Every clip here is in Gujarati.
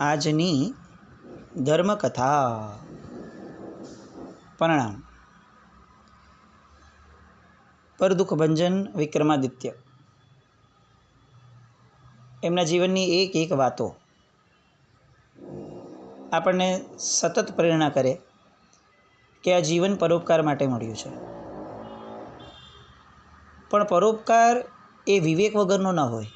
આજની ધર્મકથા. પ્રણામ. પરદુઃખભંજન વિક્રમાદિત્ય એમના જીવનની એક એક વાતો આપણને સતત પ્રેરણા કરે કે આ જીવન પરોપકાર માટે મળ્યું છે. પણ પરોપકાર એ વિવેક વગરનો ન હોય.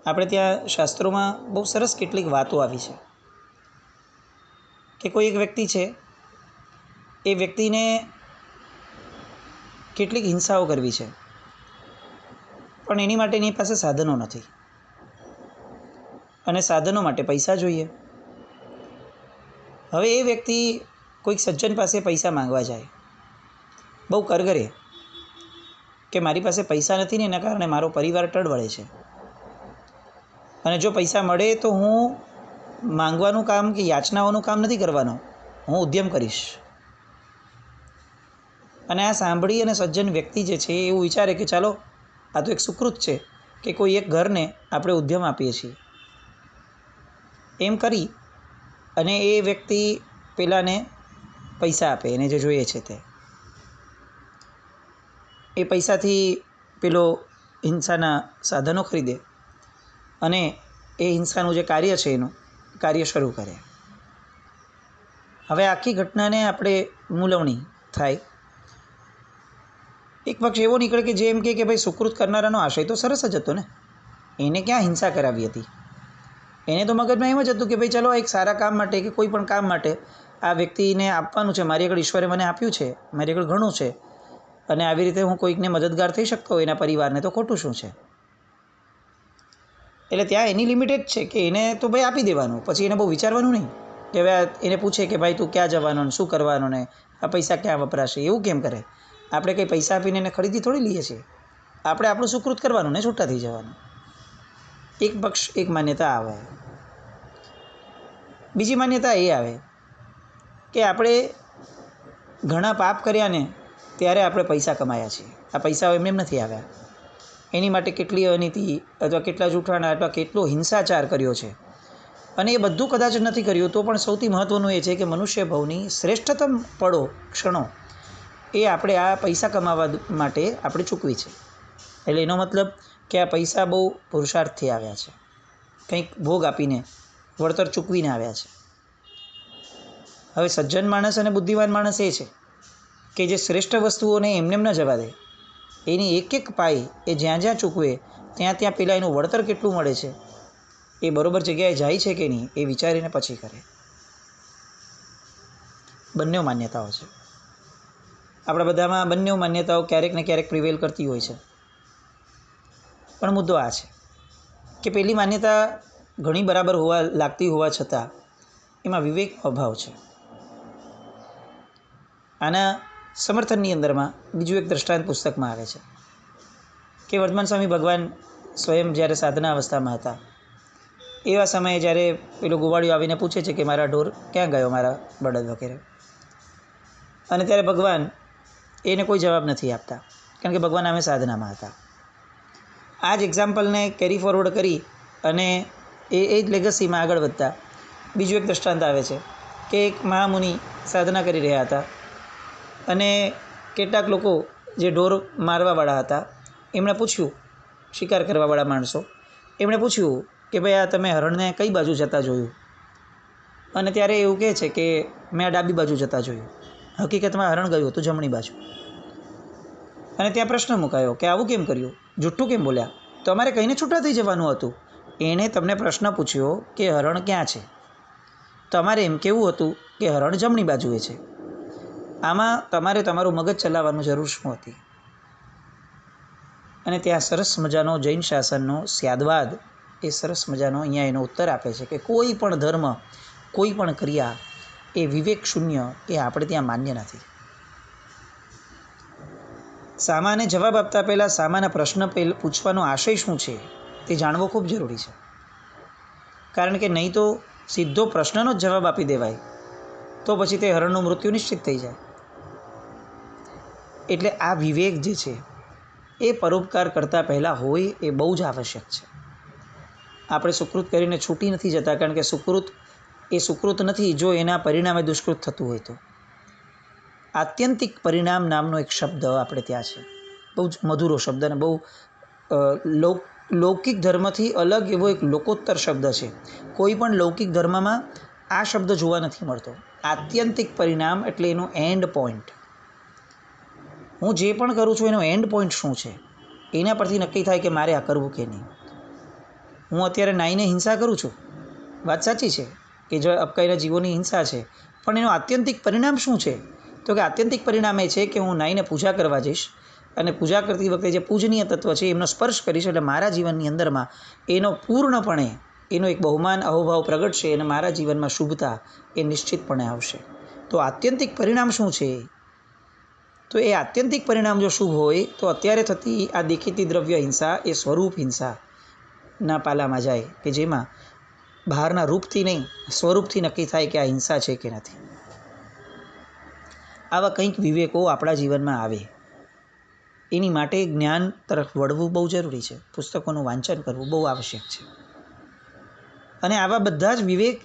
આપણે ત્યાં શાસ્ત્રોમાં બહુ સરસ કેટલીક વાતો આવી છે કે કોઈ એક વ્યક્તિ છે, એ વ્યક્તિને કેટલીક હિંસાઓ કરવી છે, પણ એની માટે એની પાસે સાધનો નથી અને સાધનો માટે પૈસા જોઈએ. હવે એ વ્યક્તિ કોઈક સજ્જન પાસે પૈસા માંગવા જાય, બહુ કરગરે કે મારી પાસે પૈસા નથી ને એના કારણે મારો પરિવાર ટળવળે છે, અને જો પૈસા મળે તો હું માંગવાનું કામ કે યાચનાઓનું કામ નથી કરવાનું, હું ઉદ્યમ કરીશ. અને આ સાંભળી અને સજ્જન વ્યક્તિ જે છે એવું વિચારે કે ચાલો આ તો એક સુકૃત છે કે કોઈ એક ઘરને આપણે ઉદ્યમ આપીએ છીએ. એમ કરી અને એ વ્યક્તિ પેલાને પૈસા આપે, એને જે જોઈએ છે તે. એ પૈસાથી પેલો હિંસાના સાધનો ખરીદે અને એ હિંસાનું જે કાર્ય છે એનું કાર્ય શરૂ કરે. હવે આખી ઘટનાને આપણે મૂલવણી થાય. એક પક્ષ એવો નીકળે કે જે એમ કે ભાઈ સુકૃત કરનારાનો આશય તો સરસ જ હતો ને, એને ક્યાં હિંસા કરાવી હતી. એને તો મગજમાં એમ જ હતું કે ભાઈ ચલો એક સારા કામ માટે કે કોઈ પણ કામ માટે આ વ્યક્તિને આપવાનું છે, મારી આગળ ઈશ્વરે મને આપ્યું છે, મારી આગળ ઘણું છે, અને આવી રીતે હું કોઈકને મદદગાર થઈ શકતો હોય એના પરિવારને, તો ખોટું શું છે. એટલે ત્યાં એની લિમિટ જ છે કે એને તો ભાઈ આપી દેવાનું, પછી એને બહુ વિચારવાનું નહીં કે હવે એને પૂછે કે ભાઈ તું ક્યાં જવાનો ને શું કરવાનો ને આ પૈસા ક્યાં વપરાશે. એવું કેમ કરે? આપણે કંઈ પૈસા આપીને એને ખરીદી થોડી લઈએ છીએ. આપણે આપણું સુકૃત કરવાનું ને છૂટા થઈ જવાનું. એક પક્ષ એક માન્યતા આવે. બીજી માન્યતા એ આવે કે આપણે ઘણા પાપ કર્યા ને ત્યારે આપણે પૈસા કમાયા છીએ. આ પૈસાઓ એમને એમ નથી આવ્યા. એની માટે કેટલી અનીતિ અથવા કેટલા જૂઠાણા અથવા કેટલો હિંસાચાર કર્યો છે. અને એ બધું કદાચ નથી કર્યું તો પણ સૌથી મહત્ત્વનું એ છે કે મનુષ્ય ભવની શ્રેષ્ઠતમ પળો, ક્ષણો એ આપણે આ પૈસા કમાવા માટે આપણે ચૂકવી છે. એટલે એનો મતલબ કે આ પૈસા બહુ પુરુષાર્થથી આવ્યા છે, કંઈક ભોગ આપીને વળતર ચૂકવીને આવ્યા છે. હવે સજ્જન માણસ અને બુદ્ધિવાન માણસ એ છે કે જે શ્રેષ્ઠ વસ્તુઓને એમનેમ ન જવા દે, એની એક એક પાઈ એ જ્યાં જ્યાં ચૂકવે ત્યાં ત્યાં પેલા એનું વળતર કેટલું મળે છે, એ બરોબર જગ્યાએ જાય છે કે નહીં એ વિચારીને પછી કરે. બંને માન્યતાઓ છે. આપણા બધામાં બંને માન્યતાઓ ક્યારેક ને ક્યારેક પ્રિવેલ કરતી હોય છે. પણ મુદ્દો આ છે કે પેલી માન્યતા ઘણી બરાબર લાગતી હોવા છતાં એમાં વિવેકનો અભાવ છે. આના સમર્થનની અંદરમાં બીજું એક દ્રષ્ટાંત પુસ્તકમાં આવે છે કે વર્તમાન સ્વામી ભગવાન સ્વયં જ્યારે સાધના અવસ્થામાં હતા એવા સમયે જ્યારે પેલો ગોવાળિયો આવીને પૂછે છે કે મારા ઢોર ક્યાં ગયો, મારા બળદ વગેરે, અને ત્યારે ભગવાન એને કોઈ જવાબ નથી આપતા, કારણ કે ભગવાન આમે સાધનામાં હતા. આ જ એક્ઝામ્પલને કેરી ફોરવર્ડ કરી અને એ જ લેગસીમાં આગળ વધતા બીજું એક દ્રષ્ટાંત આવે છે કે એક મહામુનિ સાધના કરી રહ્યા હતા અને કેટલાક લોકો જે ઢોર મારવાવાળા હતા એમણે પૂછ્યું, શિકાર કરવાવાળા માણસો, એમણે પૂછ્યું કે ભાઈ આ તમે હરણને કઈ બાજુ જતા જોયું? અને ત્યારે એવું કહે છે કે મેં આ ડાબી બાજુ જતા જોયું. હકીકતમાં હરણ ગયું હતું જમણી બાજુ. અને ત્યાં પ્રશ્ન મુકાયો કે આવું કેમ કર્યું, જુઠ્ઠું કેમ બોલ્યા? તો અમારે કહીને છૂટા થઈ જવાનું હતું. એણે તમને પ્રશ્ન પૂછ્યો કે હરણ ક્યાં છે, તમારે એમ કેવું હતું કે હરણ જમણી બાજુએ છે. આમાં તમારે તમારું મગજ ચલાવવાનું જરૂર શું હતી? અને ત્યાં સરસ મજાનો જૈન શાસનનો સ્યાદવાદ એ સરસ મજાનો અહીંયા એનો ઉત્તર આપે છે કે કોઈ પણ ધર્મ, કોઈ પણ ક્રિયા એ વિવેક શૂન્ય એ આપણે ત્યાં માન્ય નથી. સામાને જવાબ આપતા પહેલાં સામાના પ્રશ્ન પૂછવાનો આશય શું છે તે જાણવો ખૂબ જરૂરી છે. કારણ કે નહીં તો સીધો પ્રશ્નનો જ જવાબ આપી દેવાય તો પછી તે હરણનું મૃત્યુ નિશ્ચિત થઈ જાય. એટલે આ વિવેક જે છે એ પરોપકાર કરતાં પહેલાં હોય એ બહુ જ આવશ્યક છે. આપણે સુકૃત કરીને છૂટી નથી જતા, કારણ કે સુકૃત એ સુકૃત નથી જો એના પરિણામે દુષ્કૃત થતું હોય તો. આત્યંતિક પરિણામ નામનો એક શબ્દ આપણે ત્યાં છે, બહુ જ મધુરો શબ્દ અને બહુ લૌકિક ધર્મથી અલગ એવો એક લોકોત્તર શબ્દ છે. કોઈ પણ લૌકિક ધર્મમાં આ શબ્દ જોવા નથી મળતો. આત્યંતિક પરિણામ એટલે એનું એન્ડ પોઈન્ટ. હું જે પણ કરું છું એનો એન્ડ પોઈન્ટ શું છે, એના પરથી નક્કી થાય કે મારે આ કરવું કે નહીં. હું અત્યારે નાઈને હિંસા કરું છું, વાત સાચી છે કે જો અપકાઈના જીવોની હિંસા છે, પણ એનું આત્યંતિક પરિણામ શું છે? તો કે આત્યંતિક પરિણામ એ છે કે હું નાઈને પૂજા કરવા જઈશ અને પૂજા કરતી વખતે જે પૂજનીય તત્વ છે એમનો સ્પર્શ કરીશ, એટલે મારા જીવનની અંદરમાં એનો પૂર્ણપણે એનો એક બહુમાન અહોભાવ પ્રગટશે અને મારા જીવનમાં શુભતા એ નિશ્ચિતપણે આવશે. તો આત્યંતિક પરિણામ શું છે? તો એ આત્યંતિક પરિણામ જો શુભ હોય તો અત્યારે થતી આ દેખીતી દ્રવ્ય હિંસા એ સ્વરૂપ હિંસાના પાલામાં જાય, કે જેમાં બહારના રૂપથી નહીં સ્વરૂપથી નક્કી થાય કે આ હિંસા છે કે નથી. આવા કંઈક વિવેકો આપણા જીવનમાં આવે, એની માટે જ્ઞાન તરફ વળવું બહુ જરૂરી છે. પુસ્તકોનું વાંચન કરવું બહુ આવશ્યક છે. અને આવા બધા જ વિવેક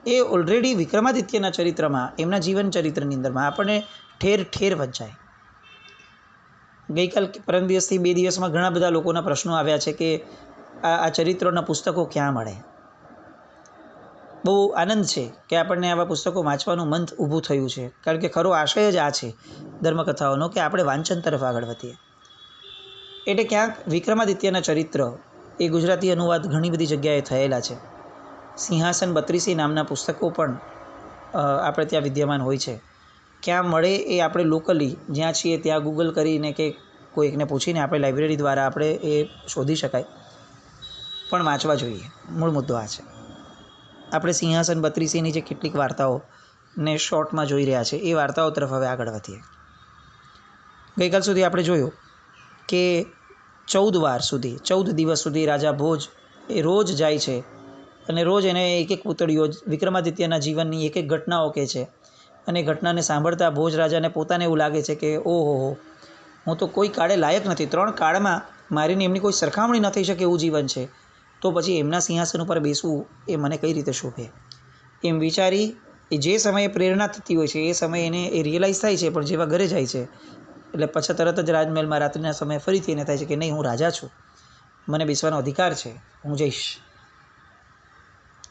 એ ઓલરેડી વિક્રમાદિત્યના ચરિત્રમાં, એમના જીવન ચરિત્રની અંદરમાં આપણને ઠેર ઠેર વંચાય. ગઈકાલ પરમ દિવસથી 2 દિવસમાં ઘણા બધા લોકોના પ્રશ્નો આવ્યા છે કે આ ચરિત્રોના પુસ્તકો ક્યાં મળે. બહુ આનંદ છે કે આપણને આવા પુસ્તકો વાંચવાનું મન ઊભું થયું છે, કારણ કે ખરો આશય જ આ છે ધર્મકથાઓનો કે આપણે વાંચન તરફ આગળ વધીએ. એટલે ક્યાંક વિક્રમાદિત્યના ચરિત્ર એ ગુજરાતી અનુવાદ ઘણી બધી જગ્યાએ થયેલા છે. સિંહાસન 32 નામના પુસ્તકો પણ આપણે ત્યાં વિદ્યમાન હોય છે. ક્યાં મળે એ આપણે લોકલી જ્યાં છીએ ત્યાં ગૂગલ કરીને કે કોઈકને પૂછીને આપણે લાઇબ્રેરી દ્વારા આપણે એ શોધી શકાય, પણ વાંચવા જોઈએ. મૂળ મુદ્દો આ છે. આપણે સિંહાસન 32ની જે કેટલીક વાર્તાઓને શોર્ટમાં જોઈ રહ્યા છે એ વાર્તાઓ તરફ હવે આગળ વધીએ. ગઈકાલ સુધી આપણે જોયું કે 14 દિવસ સુધી રાજા ભોજ એ રોજ જાય છે અને રોજ એને એક એક પૂતળીઓ વિક્રમાદિત્યના જીવનની એક એક ઘટનાઓ કહે છે. અને ઘટનાને સાંભળતા ભોજ રાજાને પોતાને એવું લાગે છે કે ઓહો, હું તો કોઈ કાળે લાયક નથી, 3 કાળમાં મારીને એમની કોઈ સરખામણી ન થઈ શકે એવું જીવન છે, તો પછી એમના સિંહાસન ઉપર બેસવું એ મને કઈ રીતે શોભે. એમ વિચારી એ જે સમયે પ્રેરણા થતી હોય છે એ સમયે એને એ રિયલાઇઝ થાય છે, પણ જેવા ઘરે જાય છે એટલે પછી તરત જ રાજમહેલમાં રાત્રિના સમયે ફરીથી એને થાય છે કે નહીં, હું રાજા છું, મને બેસવાનો અધિકાર છે, હું જઈશ.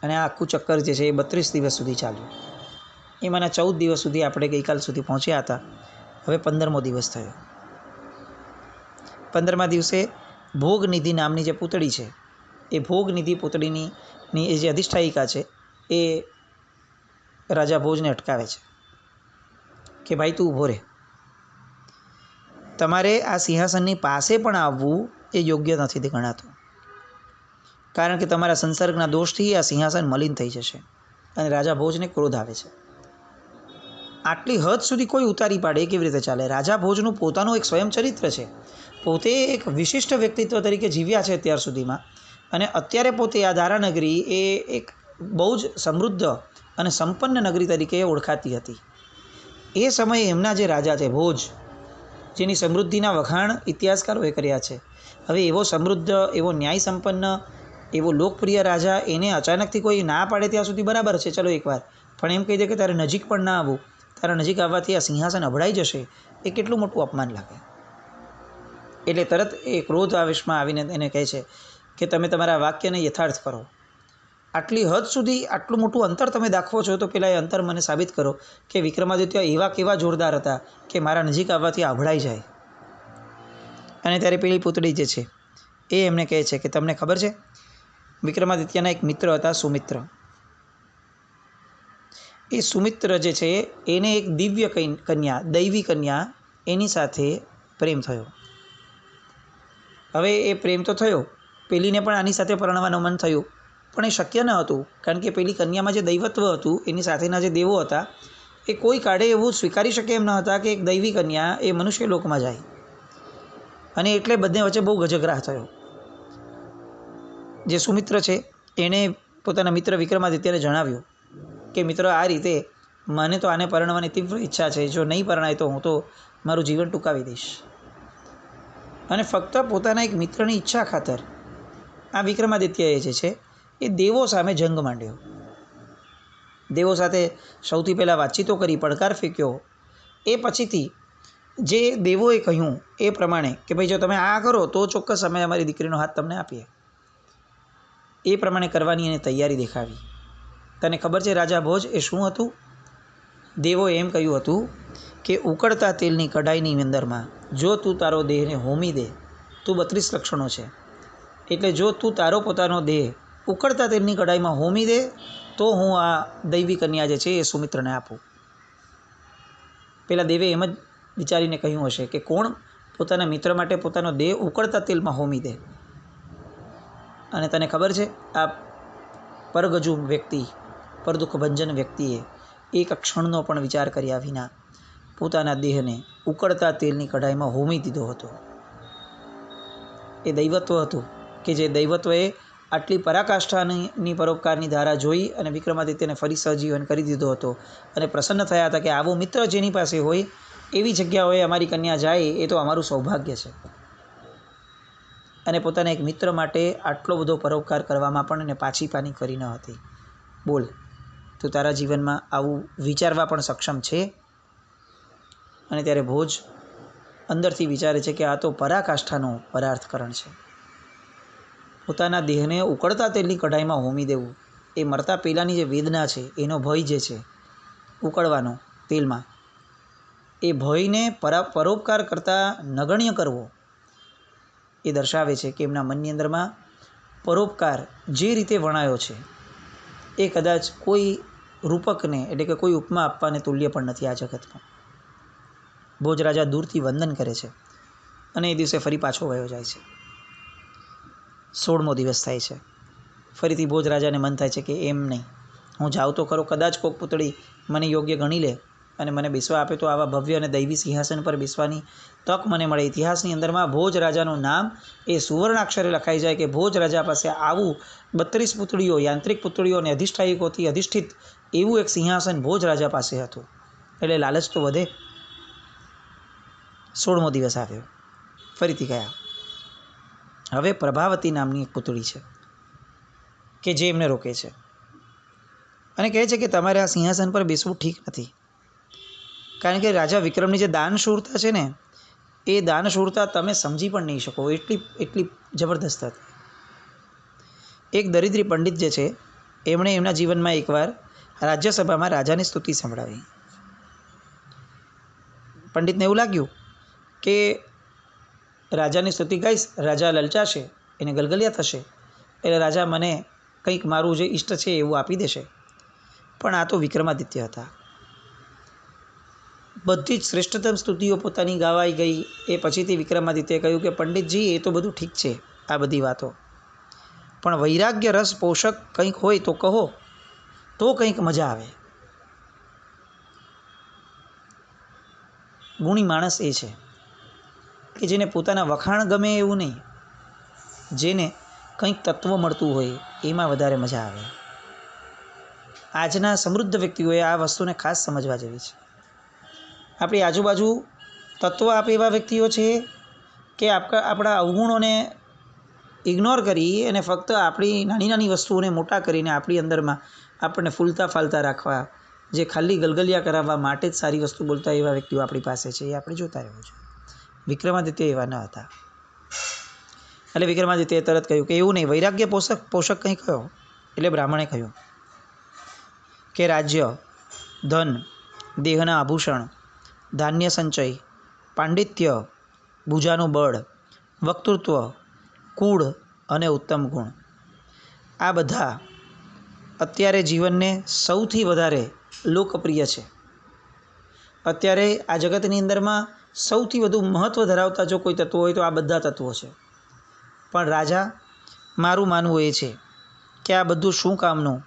અને આ આખું ચક્કર જે છે એ 32 દિવસ સુધી ચાલ્યું. એમાંના 14 દિવસ સુધી આપણે ગઈકાલ સુધી પહોંચ્યા હતા. હવે 15મો દિવસ થયો. 15મા દિવસે ભોગનિધિ નામની જે પૂતળી છે એ ભોગનિધિ પૂતળીની એ જે અધિષ્ઠાયિકા છે એ રાજા ભોજને અટકાવે છે કે ભાઈ તું ઊભો રહે, તમારે આ સિંહાસનની પાસે પણ આવવું એ યોગ્ય નથી ગણાતું, કારણ કે તમારા સંસર્ગના દોષથી આ સિંહાસન મલિન થઈ જશે. અને રાજા ભોજને ક્રોધ આવે છે. આટલી હદ સુધી કોઈ ઉતારી પાડે કેવી રીતે ચાલે? રાજા ભોજનું પોતાનું એક સ્વયં ચરિત્ર છે, પોતે એક વિશિષ્ટ વ્યક્તિત્વ તરીકે જીવ્યા છે અત્યાર સુધીમાં, અને અત્યારે પોતે આ ધારાનગરી એ એક બહુ જ સમૃદ્ધ અને સંપન્ન નગરી તરીકે ઓળખાતી હતી. એ સમયે એમના જે રાજા છે ભોજ, જેની સમૃદ્ધિના વખાણ ઇતિહાસકારોએ કર્યા છે, હવે એવો સમૃદ્ધ, એવો ન્યાય સંપન્ન, એવો લોકપ્રિય રાજા, એને અચાનકથી કોઈ ના પાડે ત્યાં સુધી બરાબર છે, ચલો એકવાર, પણ એમ કહી દે કે તારે નજીક પણ ના આવવું, તારા નજીક આવવાથી આ સિંહાસન અભડાઈ જશે, એ કેટલું મોટું અપમાન લાગે. એટલે તરત એ ક્રોધ આવેશમાં આવીને એને કહે છે કે તમે તમારા વાક્યને યથાર્થ કરો. આટલી હદ સુધી આટલું મોટું અંતર તમે દાખવો છો, તો પેલા એ અંતર મને સાબિત કરો કે વિક્રમાદિત્ય એવા કેવા જોરદાર હતા કે મારા નજીક આવવાથી અભડાઈ જાય. અને ત્યારે પેલી પૂતળી જે છે એ એમને કહે છે કે તમને ખબર છે, વિક્રમાદિત્યના એક મિત્ર હતા સુમિત્ર. એ સુમિત્ર જે છે એને એક દિવ્ય કન્યા, દૈવી કન્યા, એની સાથે પ્રેમ થયો. હવે એ પ્રેમ તો થયો, પેલીને પણ આની સાથે પરણવાનું મન થયું, પણ એ શક્ય ન હતું, કારણ કે પેલી કન્યામાં જે દૈવત્વ હતું, એની સાથેના જે દેવો હતા, એ કોઈ કાળે એવું સ્વીકારી શકે એમ ન હતા કે એક દૈવી કન્યા એ મનુષ્ય લોકમાં જાય. અને એટલે બંને વચ્ચે બહુ ગજગરાહ થયો. જે સુમિત્ર છે એણે પોતાના મિત્ર વિક્રમાદિત્યને જણાવ્યું કે મિત્ર, આ રીતે મને તો આને પરણવાની તીવ્ર ઈચ્છા છે, જો નહીં પરણાય તો હું તો મારું જીવન ટૂંકાવી દઈશ. અને ફક્ત પોતાના એક મિત્રની ઈચ્છા ખાતર આ વિક્રમાદિત્યએ જે છે એ દેવો સામે જંગ માંડ્યો. દેવો સાથે સૌથી પહેલાં વાતચીતો કરી, પડકાર ફેંક્યો. એ પછીથી જે દેવોએ કહ્યું એ પ્રમાણે કે ભાઈ જો તમે આ કરો તો ચોક્કસ અમે અમારી દીકરીનો હાથ તમને આપીએ, એ પ્રમાણે કરવાની એને તૈયારી દેખાવી. તને ખબર છે રાજા ભોજ એ શું હતું? દેવોએ એમ કહ્યું હતું કે ઉકળતા તેલની કઢાઈની અંદરમાં જો તું તારો દેહને હોમી દે, તું 32 લક્ષણો છે, એટલે જો તું તારો પોતાનો દેહ ઉકળતા તેલની કઢાઈમાં હોમી દે તો હું આ દૈવી કન્યા જે છે એ સુમિત્રને આપું. પેલા દેવે એમ જ વિચારીને કહ્યું હશે કે કોણ પોતાના મિત્ર માટે પોતાનો દેહ ઉકળતા તેલમાં હોમી દે. અને તને ખબર છે આ પરગજુ વ્યક્તિ, પરદુઃખ ભંજન વ્યક્તિએ એક ક્ષણનો પણ વિચાર કર્યા વિના પોતાના દેહને ઉકળતા તેલની કઢાઈમાં હોમી દીધો હતો. એ દૈવત્વ હતું કે જે દૈવત્વએ આટલી પરાકાષ્ઠાની પરોપકારની ધારા જોઈ અને વિક્રમાદિત્યને ફરી સજીવન કરી દીધો હતો અને પ્રસન્ન થયા હતા કે આવો મિત્ર જેની પાસે હોય એવી જગ્યાઓએ અમારી કન્યા જાય એ તો અમારું સૌભાગ્ય છે. અને પોતાના એક મિત્ર માટે આટલો બધો પરોપકાર કરવામાં પણ એને પાછી પાની કરી ન હતી. બોલ, તું તારા જીવનમાં આવું વિચારવા પણ સક્ષમ છે? અને ત્યારે ભોજ અંદરથી વિચારે છે કે આ તો પરાકાષ્ઠાનો પરાર્થકરણ છે. પોતાના દેહને ઉકળતા તેલની કઢાઈમાં હોમી દેવું, એ મરતા પહેલાંની જે વેદના છે, એનો ભય જે છે ઉકળવાનો તેલમાં, એ ભયને પરોપકાર કરતાં નગણ્ય કરવો, એ દર્શાવે છે કે એમના મનની અંદરમાં પરોપકાર જે રીતે વણાયો છે એ કદાચ કોઈ રૂપકને એટલે કે કોઈ ઉપમા આપવાને તુલ્ય પણ નથી આ જગતમાં. ભોજ રાજા દૂરથી વંદન કરે છે અને એ દિવસે ફરી પાછો વયો જાય છે. 16મો દિવસ થાય છે. ફરીથી ભોજ રાજાને મન થાય છે કે એમ નહીં, હું જાઉં તો ખરો, કદાચ કોક પુતળી મને યોગ્ય ગણી લે અને મને બેસવા આપે તો આવા ભવ્ય અને દૈવી સિંહાસન પર બેસવાની તક મને મળે. ઇતિહાસની અંદરમાં ભોજ રાજાનું નામ એ સુવર્ણાક્ષરે લખાઈ જાય કે ભોજ રાજા પાસે આવું 32 પુતળીઓ, યાંત્રિક પુતળીઓ અને અધિષ્ઠાયકોથી અધિષ્ઠિત એવું એક સિંહાસન ભોજ રાજા પાસે હતું. એટલે લાલચ તો વધે. 16મો દિવસ આવ્યો, ફરીથી ગયા. હવે પ્રભાવતી નામની એક પુતળી છે કે જે એમને રોકે છે અને કહે છે કે તમારે આ સિંહાસન પર બેસવું ઠીક નથી, કારણ કે રાજા વિક્રમની જે દાનશૂરતા છે ને એ દાનશૂરતા તમે સમજી પણ નહીં શકો, એટલી જબરદસ્ત હતી. એક દરિદ્રી પંડિત જે છે એમણે એમના જીવનમાં એકવાર રાજ્યસભામાં રાજાની સ્તુતિ સંભળાવી. પંડિતને એવું લાગ્યું કે રાજાની સ્તુતિ ગાઈશ, રાજા લલચાશે, એને ગલગલિયા થશે, એટલે રાજા મને કંઈક મારું જે ઈષ્ટ છે એવું આપી દેશે. પણ આ તો વિક્રમાદિત્ય હતા. બધી જ શ્રેષ્ઠતમ સ્તુતિઓ પોતાની ગાવાઈ ગઈ. એ પછીથી વિક્રમાદિત્યએ કહ્યું કે પંડિતજી એ તો બધું ઠીક છે આ બધી વાતો, પણ વૈરાગ્ય રસ પોષક કંઈક હોય તો કહો, તો કંઈક મજા આવે. ગુણી માણસ એ છે કે જેને પોતાના વખાણ ગમે એવું નહીં, જેને કંઈક તત્વ મળતું હોય એમાં વધારે મજા આવે. આજના સમૃદ્ધ વ્યક્તિઓએ આ વસ્તુને ખાસ સમજવા જેવી છે. આપણી આજુબાજુ તત્વ આપે એવા વ્યક્તિઓ છે કે આપણા અવગુણોને ઇગ્નોર કરી અને ફક્ત આપણી નાની નાની વસ્તુઓને મોટા કરીને આપણી અંદરમાં આપણને ફૂલતા ફાલતા રાખવા, જે ખાલી ગલગલિયા કરાવવા માટે જ સારી વસ્તુ બોલતા એવા વ્યક્તિઓ આપણી પાસે છે, એ આપણે જોતા રહેવું છે. વિક્રમાદિત્ય એવા ન હતા. એટલે વિક્રમાદિત્યએ તરત કહ્યું કે એવું નહીં, વૈરાગ્ય પોષક કંઈ કહ્યો. એટલે બ્રાહ્મણે કહ્યું કે રાજ્ય, ધન, દેહના આભૂષણ, ધાન્ય સંચય, પાંડિત્ય, ભુજાનું બળ, વક્તૃત્વ, કુળ અને ઉત્તમ ગુણ, આ બધા અત્યારે જીવનને સૌથી વધારે લોકપ્રિય છે. અત્યારે આ જગતની અંદરમાં સૌથી વધુ મહત્ત્વ ધરાવતા જો કોઈ તત્વો હોય તો આ બધા તત્વો છે. પણ રાજા, મારું માનવું એ છે કે આ બધું શું કામનું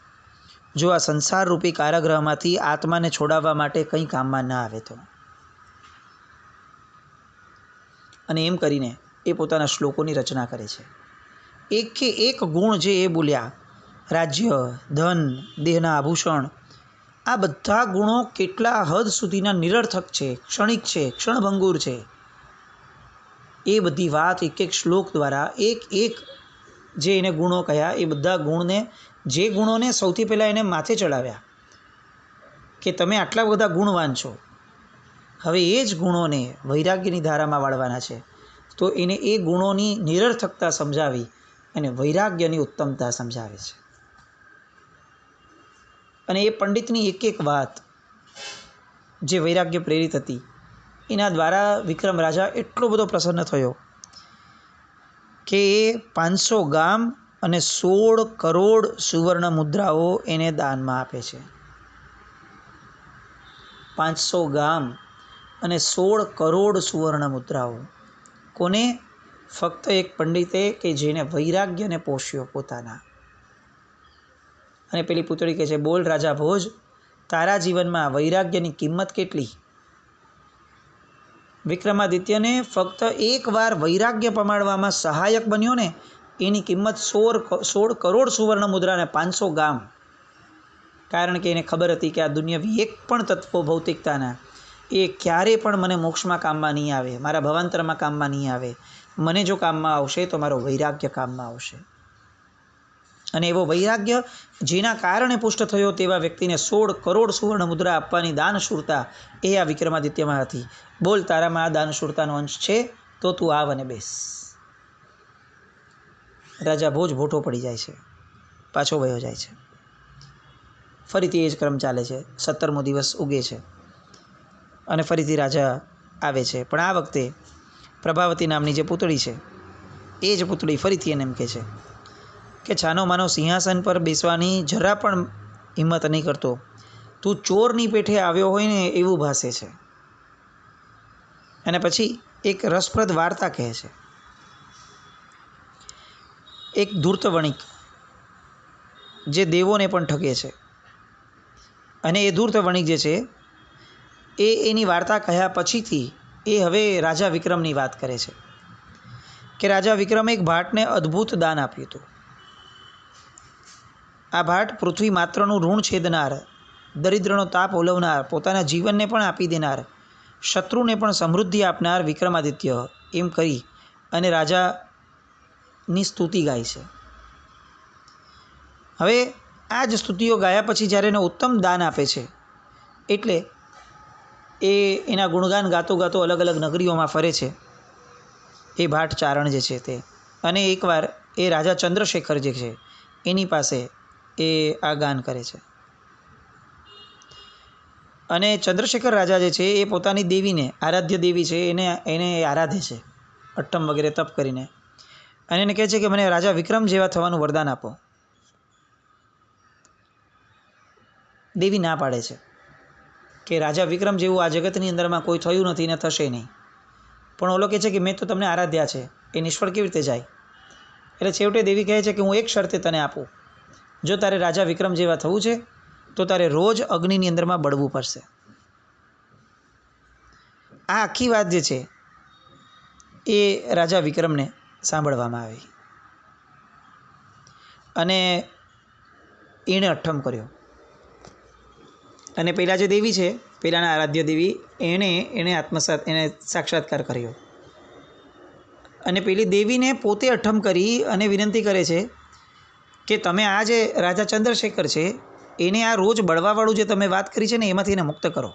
જો આ સંસારરૂપી કારાગૃહમાંથી આત્માને છોડાવવા માટે કંઈ કામમાં ના આવે તો. અને એમ કરીને એ પોતાના શ્લોકોની રચના કરે છે. એકે એક ગુણ જે એ બોલ્યા, રાજ્ય, ધન, દેહના આભૂષણ, આ બધા ગુણો કેટલા હદ સુધીના નિરર્થક છે, ક્ષણિક છે, ક્ષણભંગુર છે, એ બધી વાત એક એક શ્લોક દ્વારા, એક એક જે એને ગુણો કહ્યા એ બધા જે ગુણોને સૌથી પહેલાં એને માથે ચડાવ્યા કે તમે આટલા બધા ગુણવાન છો, હવે એ જ ગુણોને વૈરાગ્યની ધારામાં વાળવાના છે. તો એને એ ગુણોની નિરર્થકતા સમજાવી અને વૈરાગ્યની ઉત્તમતા સમજાવે છે. અને એ પંડિતની એક એક વાત જે વૈરાગ્ય પ્રેરિત હતી એના દ્વારા વિક્રમ રાજા એટલો બધો પ્રસન્ન થયો કે એ 500 ગામ અને 16 કરોડ સુવર્ણ મુદ્રાઓ એને દાનમાં આપે છે. 500 ગામ અને 16 કરોડ સુવર્ણ મુદ્રાઓ કોને? ફક્ત એક પંડિતે કે જેને વૈરાગ્યને પોષ્યો પોતાના. અને પેલી પૂતળી કહે છે, બોલ રાજા ભોજ, તારા જીવનમાં વૈરાગ્યની કિંમત કેટલી? વિક્રમાદિત્યને ફક્ત એકવાર વૈરાગ્ય પમાડવામાં સહાયક બન્યો ને એની કિંમત 16 કરોડ સુવર્ણ મુદ્રા અને 500 ગામ. કારણ કે એને ખબર હતી કે આ દુનિયાવી એક પણ તત્વો ભૌતિકતાના એ ક્યારેય પણ મને મોક્ષમાં કામમાં નહીં આવે, મારા ભવાંતરમાં કામમાં નહીં આવે. મને જો કામમાં આવશે તો મારો વૈરાગ્ય કામમાં આવશે. અને એવો વૈરાગ્ય જેના કારણે પુષ્ટ થયો તેવા વ્યક્તિને 16 કરોડ સુવર્ણ મુદ્રા આપવાની દાનશૂરતા એ આ વિક્રમાદિત્યમાં હતી. બોલ, તારામાં આ દાનશૂરતાનો અંશ છે તો તું આવ અને બેસ. રાજા ભોજ ભોટો પડી જાય છે, પાછો વયો જાય છે. ફરીથી એ જ ક્રમ ચાલે છે. 17મો દિવસ ઉગે છે અને ફરીથી રાજા આવે છે. પણ આ વખતે પ્રભાવતી નામની જે પૂતળી છે એ જ પૂતળી ફરીથી એને એમ કહે છે કે છાનો માનો સિંહાસન પર બેસવાની જરા પણ હિંમત નહીં કરતો, તું ચોરની પેઠે આવ્યો હોય ને એવું ભાસે છે. અને પછી એક રસપ્રદ વાર્તા કહે છે. એક ધૂર્ત વણિક જે દેવોને પણ ઠગે છે, અને એ ધૂર્ત વણિક જે છે એની વાર્તા કહ્યા પછીથી એ હવે રાજા વિક્રમની વાત કરે છે કે રાજા વિક્રમે એક ભાટને અદ્ભુત દાન આપ્યું હતું. આ ભાટ પૃથ્વી માત્રનું ઋણ છેદનાર, દરિદ્રનો તાપ ઓલવનાર, પોતાના જીવનને પણ આપી દેનાર, શત્રુને પણ સમૃદ્ધિ આપનાર વિક્રમાદિત્ય એમ કરી અને રાજાની સ્તુતિ ગાય છે. હવે આ જ સ્તુતિઓ ગાયા પછી જ્યારે એને ઉત્તમ દાન આપે છે એટલે એ એના ગુણગાન ગાતો ગાતો અલગ અલગ નગરીઓમાં ફરે છે એ ભાટ ચારણ જે છે તે. અને એકવાર એ રાજા ચંદ્રશેખર જે છે એની પાસે એ આ ગાન કરે છે. અને ચંદ્રશેખર રાજા જે છે એ પોતાની દેવીને, આરાધ્ય દેવી છે એને આરાધે છે અટ્ટમ વગેરે તપ કરીને. અને એને કહે છે કે મને રાજા વિક્રમ જેવા થવાનું વરદાન આપો. દેવી ના પાડે છે કે રાજા વિક્રમ જેવું આ જગતની અંદરમાં કોઈ થયું નથી ને થશે નહીં. પણ ઓલો કહે છે કે મેં તો તમને આરાધ્યા છે, એ નિષ્ફળ કેવી રીતે જાય? એટલે છેવટે દેવી કહે છે કે હું એક શરતે તને આપું, જો તારે રાજા વિક્રમ જેવા થવું છે તો તારે રોજ અગ્નિની અંદરમાં બળવું પડશે. આ આખી વાત જે છે એ રાજા વિક્રમને સાંભળવામાં આવી અને એણે અઠ્ઠમ કર્યો. અને પહેલાં જે દેવી છે, પહેલાંના આરાધ્ય દેવી, એને સાક્ષાત્કાર કર્યો. અને પેલી દેવીને પોતે અઠ્ઠમ કરી અને વિનંતી કરે છે કે તમે આ જે રાજા ચંદ્રશેખર છે એને આ રોજ બળવાવાળું જે તમે વાત કરી છે ને એમાંથી એને મુક્ત કરો.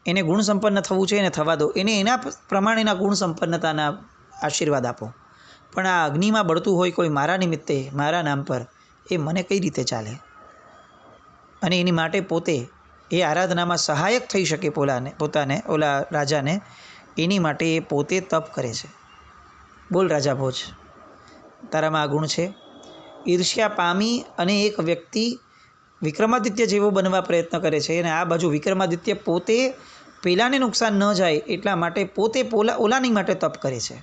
એને ગુણ સંપન્ન થવું છે, એને થવા દો. એને એના પ્રમાણેના ગુણ સંપન્નતાના આશીર્વાદ આપો. પણ આ અગ્નિમાં બળતું હોય કોઈ મારા નિમિત્તે, મારા નામ પર, એ મને કઈ રીતે ચાલે? અને એની માટે પોતે એ આરાધનામાં સહાયક થઈ શકે પોતાને ઓલા રાજાને, એની માટે એ પોતે તપ કરે છે. બોલ રાજા ભોજ, તારામાં આ ગુણ છે? ઈર્ષ્યા પામી અને એક વ્યક્તિ વિક્રમાદિત્ય જેવો બનવા પ્રયત્ન કરે છે અને આ બાજુ વિક્રમાદિત્ય પોતે પેલાને નુકસાન ન જાય એટલા માટે પોતે ઓલાની માટે તપ કરે છે.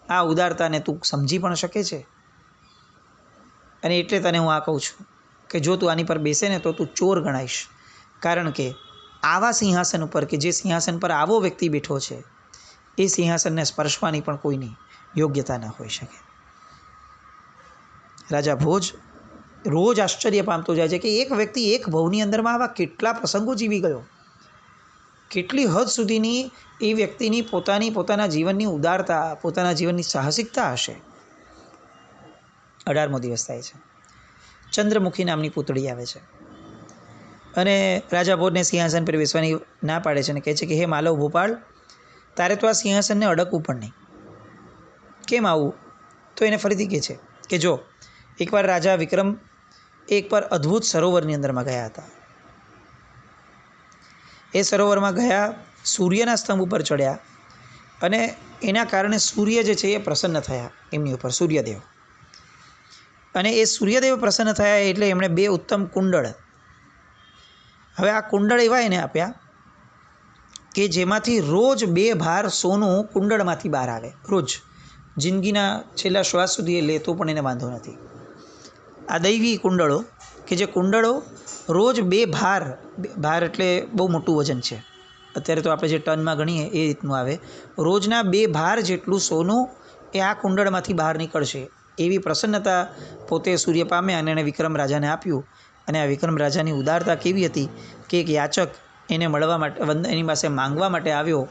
આ ઉદારતાને તું સમજી પણ શકે છે? અને એટલે તને હું આ કહું છું કે જો તું આની પર બેસે ને તો તું ચોર ગણાઈશ. કારણ કે આવા સિંહાસન ઉપર કે જે સિંહાસન પર આવો વ્યક્તિ બેઠો છે એ સિંહાસનને સ્પર્શવાની પણ કોઈની યોગ્યતા ન હોઈ શકે. રાજા ભોજ રોજ આશ્ચર્ય પામતો જાય છે કે એક વ્યક્તિ એક ભવની અંદરમાં આવા કેટલા પ્રસંગો જીવી ગયો, કેટલી હદ સુધીની એ વ્યક્તિની પોતાના જીવનની ઉદારતા, પોતાના જીવનની સાહસિકતા હશે. 18મો દિવસ થાય છે. ચંદ્રમુખી નામની પૂતળી આવે છે અને રાજા ભોજને સિંહાસન પર બેસવાની ના પાડે છે અને કહે છે કે હે માલવ ભોપાળ, તારે તો આ સિંહાસનને અડકવું પણ નહીં. કેમ આવું? તો એને ફરીથી કહે છે કે જો, એકવાર રાજા વિક્રમ એક પર અદ્ભુત સરોવરની અંદરમાં ગયા હતા. એ સરોવરમાં ગયા, સૂર્યના સ્તંભ ઉપર ચડ્યા અને એના કારણે સૂર્ય જે છે એ પ્રસન્ન થયા એમની ઉપર, સૂર્યદેવ. અને એ સૂર્યદેવ પ્રસન્ન થયા એટલે એમણે 2 ઉત્તમ કુંડળ, હવે આ કુંડળ એવા એને આપ્યા કે જેમાંથી રોજ 2 ભાર સોનું કુંડળમાંથી બહાર આવે. રોજ જિંદગીના છેલ્લા શ્વાસ સુધી એ લે તો પણ એને વાંધો નથી. આ દૈવી કુંડળો કે જે કુંડળો રોજ 2 ભાર એટલે બહુ મોટું વજન છે. અત્યારે તો આપણે જે ટનમાં ગણીએ એ રીતનું આવે. રોજના 2 ભાર જેટલું સોનું એ આ કુંડળમાંથી બહાર નીકળશે. એવી પ્રસન્નતા પોતે સૂર્ય પામ્યા અને એણે વિક્રમ રાજાને આપ્યું. અને આ વિક્રમ રાજાની ઉદારતા કેવી હતી કે એક યાચક એને મળવા માટે, એની પાસે માંગવા માટે આવ્યો.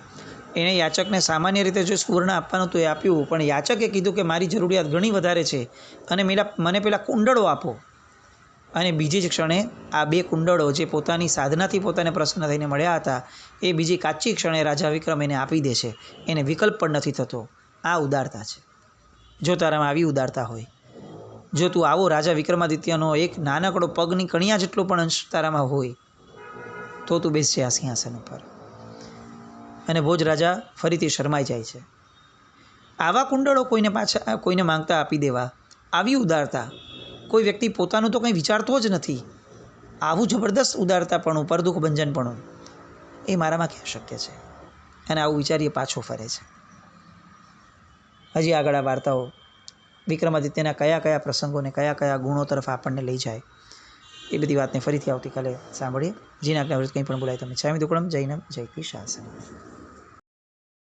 એણે યાચકને સામાન્ય રીતે જો સુવર્ણ આપવાનું તો એ આપ્યું, પણ યાચકે કીધું કે મારી જરૂરિયાત ઘણી વધારે છે અને મને પેલા કુંડળો આપો. અને બીજી જ ક્ષણે આ 2 કુંડળો જે પોતાની સાધનાથી પોતાને પ્રસન્ન થઈને મળ્યા હતા એ બીજી કાચી ક્ષણે રાજા વિક્રમ એને આપી દે છે. એને વિકલ્પ પણ નથી થતો. આ ઉદારતા છે. જો તારામાં આવી ઉદારતા હોય, જો તું આવો રાજા વિક્રમાદિત્યનો એક નાનકડો પગની કણિયા જેટલો પણ અંશ તારામાં હોય, તો તું બેસજે આ સિંહાસન ઉપર. અને ભોજ રાજા ફરીથી શરમાઈ જાય છે. આવા કુંડળો કોઈને માંગતા આપી દેવા, આવી ઉદારતા, કોઈ વ્યક્તિ પોતાનું તો કંઈ વિચારતો જ નથી, આવું જબરદસ્ત ઉદારતાપણું, પરદુઃખ ભંજનપણું એ મારામાં ક્યાં શક્ય છે? અને આવું વિચારીએ પાછો ફરે છે. હજી આગળ આ વાર્તાઓ વિક્રમાદિત્યના કયા કયા પ્રસંગોને કયા કયા ગુણો તરફ આપણને લઈ જાય એ બધી વાતને ફરીથી આવતીકાલે સાંભળીએ. જીના આજ્ઞાવૃત કંઈ પણ બોલાય તમે છામી દુકડમ જૈનમ જયતી શાસન.